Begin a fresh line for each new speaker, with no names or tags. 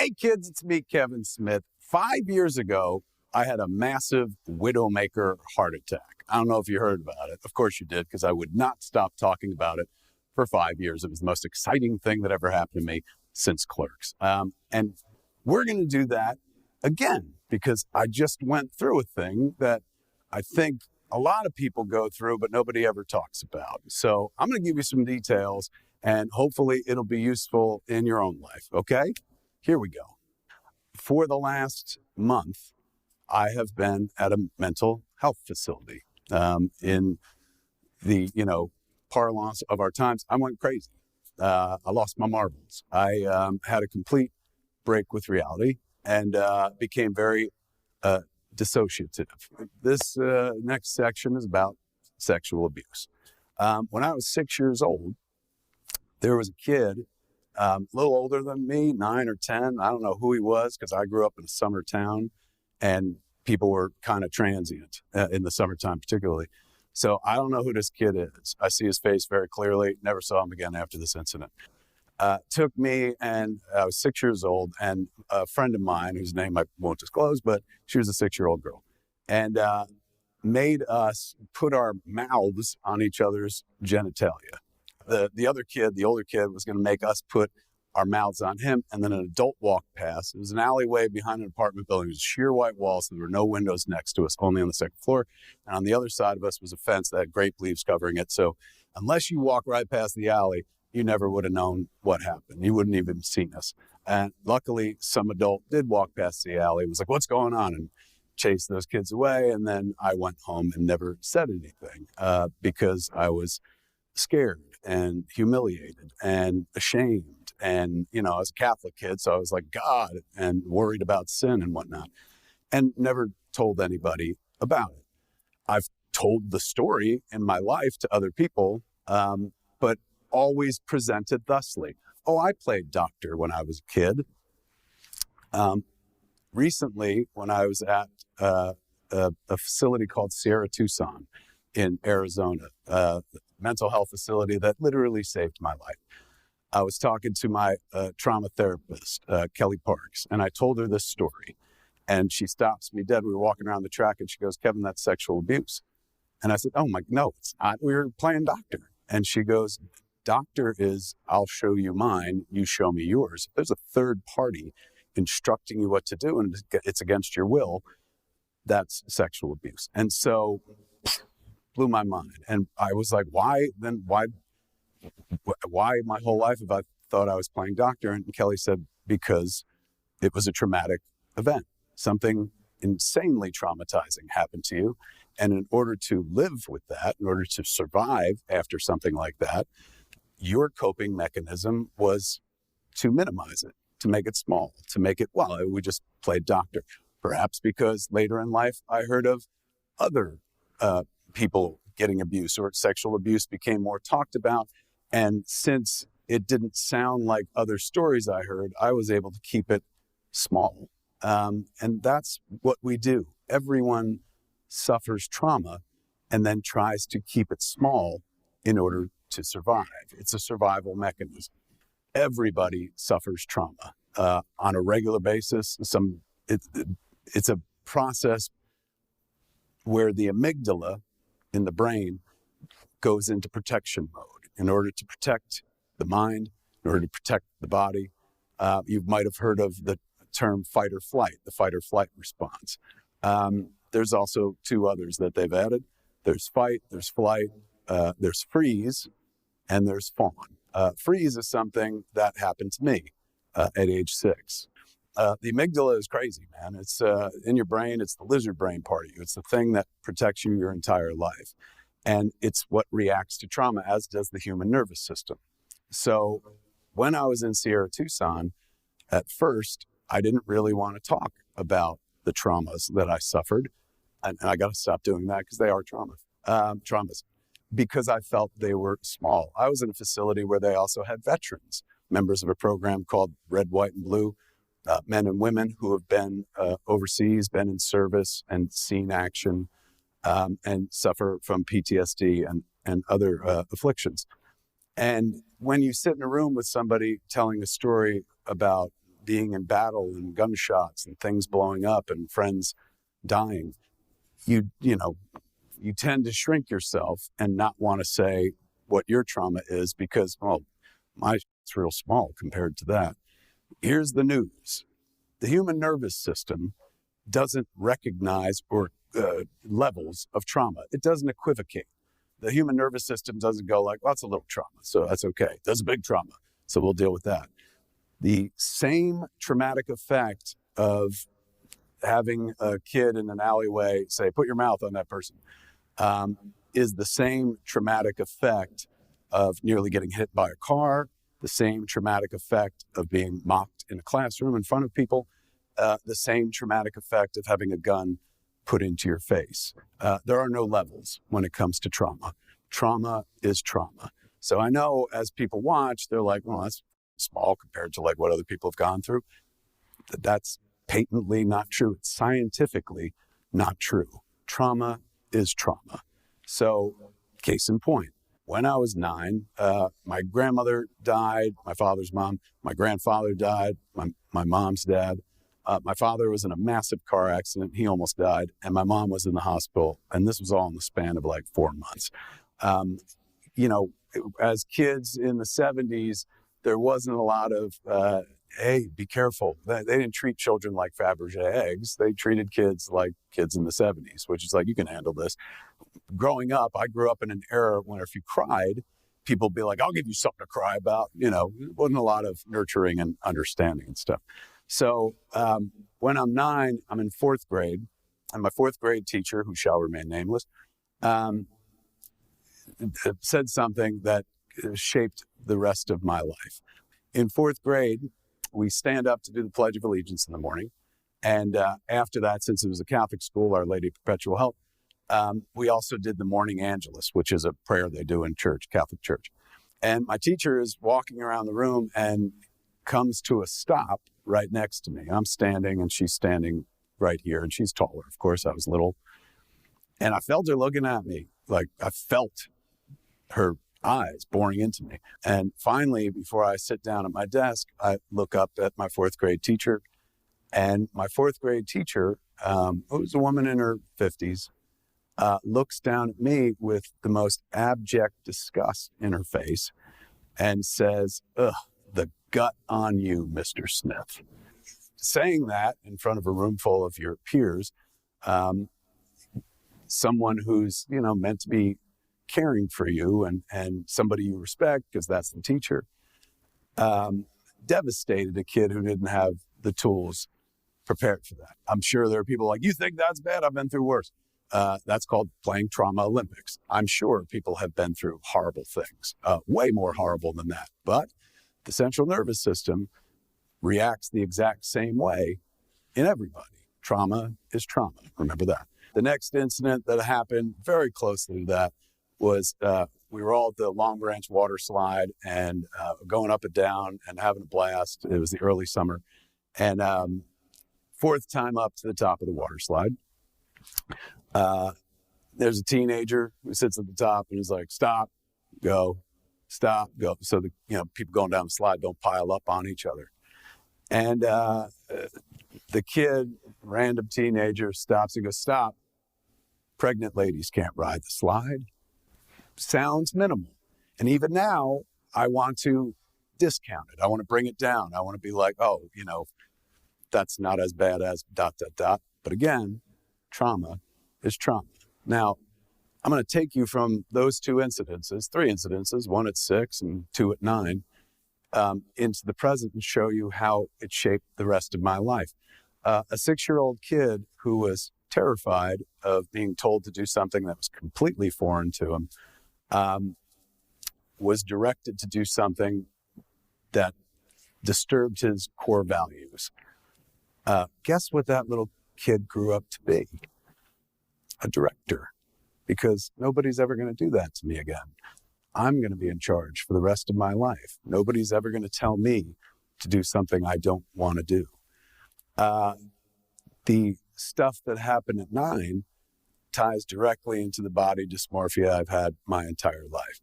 Hey kids, it's me, Kevin Smith. 5 years ago, I had a massive widowmaker heart attack. I don't know if you heard about it. Of course you did, because I would not stop talking about it for 5 years. It was the most exciting thing that ever happened to me since Clerks. And we're going to do that again, because I just went through a thing that I think a lot of people go through, but nobody ever talks about. So I'm going to give you some details, and hopefully it'll be useful in your own life, okay? Here we go. For the last month, I have been at a mental health facility. In the, parlance of our times, I went crazy. I lost my marbles. I had a complete break with reality and became very dissociative. This next section is about sexual abuse. When I was 6 years old, there was a kid a little older than me, 9 or 10. I don't know who he was, because I grew up in a summer town and people were kind of transient in the summertime particularly. So I don't know who this kid is. I see his face very clearly. Never saw him again after this incident. Took me, and I was 6 years old, and a friend of mine, whose name I won't disclose, but she was a 6-year-old girl, and made us put our mouths on each other's genitalia. The other kid, the older kid, was going to make us put our mouths on him, and then an adult walked past. It was an alleyway behind an apartment building. It was sheer white walls, and there were no windows next to us, only on the second floor. And on the other side of us was a fence that had grape leaves covering it. So unless you walk right past the alley, you never would have known what happened. You wouldn't even have seen us. And luckily, some adult did walk past the alley. It was like, what's going on? And chased those kids away. And then I went home and never said anything because I was scared and humiliated and ashamed. And, I was a Catholic kid, so I was like God and worried about sin and whatnot, and never told anybody about it. I've told the story in my life to other people, but always presented thusly. Oh, I played doctor when I was a kid. Recently, when I was at a facility called Sierra Tucson in Arizona, mental health facility that literally saved my life. I was talking to my trauma therapist, Kelly Parks, and I told her this story. And she stops me dead. We were walking around the track, and she goes, Kevin, that's sexual abuse. And I said, no, it's not. We were playing doctor. And she goes, doctor is, I'll show you mine, you show me yours. If there's a third party instructing you what to do, and it's against your will, that's sexual abuse. And so blew my mind. And I was like, why my whole life have I thought I was playing doctor? And Kelly said, because it was a traumatic event. Something insanely traumatizing happened to you. And in order to live with that, in order to survive after something like that, your coping mechanism was to minimize it, to make it small, to make it, we just played doctor. Perhaps because later in life, I heard of other people getting abuse, or sexual abuse became more talked about. And since it didn't sound like other stories I heard, I was able to keep it small. And that's what we do. Everyone suffers trauma and then tries to keep it small in order to survive. It's a survival mechanism. Everybody suffers trauma on a regular basis. It's a process where the amygdala in the brain goes into protection mode in order to protect the mind, in order to protect the body. You might have heard of the term fight or flight, the fight or flight response. There's also two others that they've added. There's fight, there's flight, there's freeze, and there's fawn. Freeze is something that happened to me at age 6. The amygdala is crazy, man. It's in your brain. It's the lizard brain part of you. It's the thing that protects you your entire life. And it's what reacts to trauma, as does the human nervous system. So when I was in Sierra Tucson, at first, I didn't really want to talk about the traumas that I suffered. And I got to stop doing that, because they are traumas, because I felt they were small. I was in a facility where they also had veterans, members of a program called Red, White, and Blue, men and women who have been overseas, been in service and seen action, and suffer from PTSD and other afflictions. And when you sit in a room with somebody telling a story about being in battle and gunshots and things blowing up and friends dying, you tend to shrink yourself and not want to say what your trauma is because, well, mine's real small compared to that. Here's the news. The human nervous system doesn't recognize levels of trauma. It doesn't equivocate. The human nervous system doesn't go like, well, that's a little trauma, so that's okay. That's a big trauma, so we'll deal with that. The same traumatic effect of having a kid in an alleyway say, put your mouth on that person, is the same traumatic effect of nearly getting hit by a car, the same traumatic effect of being mocked in a classroom in front of people, the same traumatic effect of having a gun put into your face. There are no levels when it comes to trauma. Trauma is trauma. So I know as people watch, they're like, well, that's small compared to like what other people have gone through. That's patently not true. It's scientifically not true. Trauma is trauma. So case in point, when I was 9, my grandmother died, my father's mom, my grandfather died, my mom's dad. My father was in a massive car accident. He almost died. And my mom was in the hospital. And this was all in the span of like 4 months. As kids in the 70s, there wasn't a lot of, hey, be careful. They didn't treat children like Fabergé eggs. They treated kids like kids in the 70s, which is like, you can handle this. Growing up, I grew up in an era when if you cried, people would be like, I'll give you something to cry about. There wasn't a lot of nurturing and understanding and stuff. So when I'm 9, I'm in 4th grade, and my 4th grade teacher, who shall remain nameless, said something that shaped the rest of my life. In 4th grade, we stand up to do the Pledge of Allegiance in the morning. And after that, since it was a Catholic school, Our Lady of Perpetual Help, we also did the Morning Angelus, which is a prayer they do in church, Catholic church. And my teacher is walking around the room and comes to a stop right next to me. I'm standing and she's standing right here, and she's taller. Of course, I was little. And I felt her looking at me. Like I felt her eyes boring into me. And finally, before I sit down at my desk, I look up at my 4th grade teacher. And my 4th grade teacher, who was a woman in her 50s, looks down at me with the most abject disgust in her face and says, ugh, the gut on you, Mr. Smith. Saying that in front of a room full of your peers, someone who's, meant to be caring for you and somebody you respect, because that's the teacher, devastated a kid who didn't have the tools prepared for that. I'm sure there are people like, you think that's bad? I've been through worse. That's called playing Trauma Olympics. I'm sure people have been through horrible things, way more horrible than that. But the central nervous system reacts the exact same way in everybody. Trauma is trauma. Remember that. The next incident that happened very closely to that was we were all at the Long Branch water slide and going up and down and having a blast. It was the early summer. And 4th time up to the top of the water slide, there's a teenager who sits at the top and is like, stop, go, stop, go. So the people going down the slide don't pile up on each other. And the kid, random teenager, stops and goes, stop. Pregnant ladies can't ride the slide. Sounds minimal. And even now, I want to discount it. I want to bring it down. I want to be like, oh, that's not as bad as ... But again, trauma is trauma. Now, I'm going to take you from those 3 incidences, 1 at 6 and 2 at 9, into the present and show you how it shaped the rest of my life. A 6-year-old kid who was terrified of being told to do something that was completely foreign to him, was directed to do something that disturbed his core values. Guess what that little kid grew up to be? A director. Because nobody's ever going to do that to me again. I'm going to be in charge for the rest of my life. Nobody's ever going to tell me to do something I don't want to do. The stuff that happened at 9 ties directly into the body dysmorphia I've had my entire life.